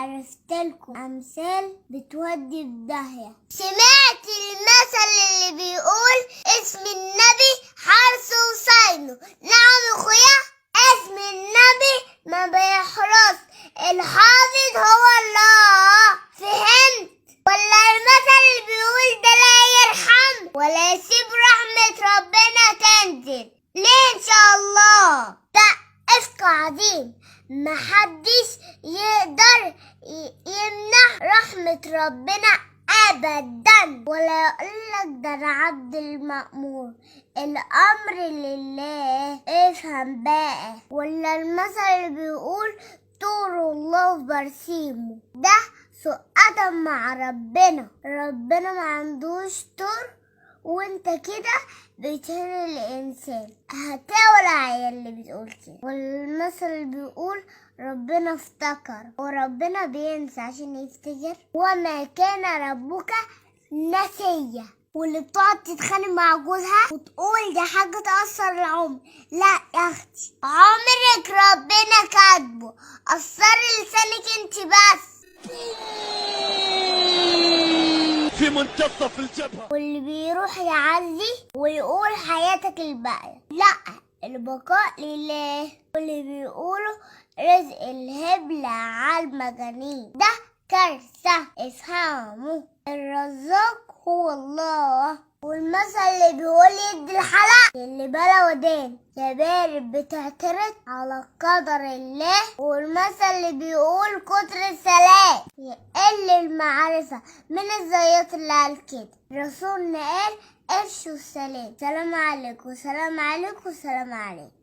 عرفتلكم أمثال بتودي في داهية. سمعت المثل اللي بيقول اسم النبي حرس وصينه. نعم اخويا، اسم النبي ما بيحرس، الحافظ هو الله. فهمت؟ ولا المثل اللي بيقول ده لا يرحم ولا يسيب رحمة ربنا تنزل؟ ليه ان شاء الله؟ ده افك عظيم، محدش يقدر يمنع رحمة ربنا ابدا. ولا يقولك ده انا عبد المأمور، الامر لله. افهم بقى. ولا المثل اللي بيقول طور الله في برسيمه، ده سوء ادب مع ربنا. ربنا ما عندوش طور، وانت كده بتهين الانسان. هتولع اللي بتقول كده. والمثل اللي بيقول ربنا افتكر، وربنا بينسى عشان يفتكر. وما كان ربك نسيا. واللي بتقعد تتخانق مع جوزها وتقول دي حاجة تأثر العمر، لا يا اختي، عمرك ربنا كاتبه. أثر لسانك انت بس في منتصف الجبهة. واللي بيروح يعزي ويقول حياتك الباقية، لا، البقاء لله. واللي بيقولوا رزق الهبلة على المجانين، ده كارثة. افهموا، الرزاق هو الله. والمثل اللي بيقول يدي الحلق اللي بلا ودان، يا بارد بتعترض على قدر الله. والمثل اللي بيقول كتر السلام يقل المعرفة. من الزيات اللي قال كده؟ رسولنا قال افشوا السلام. سلام عليكم، سلام عليكم، سلام عليكم.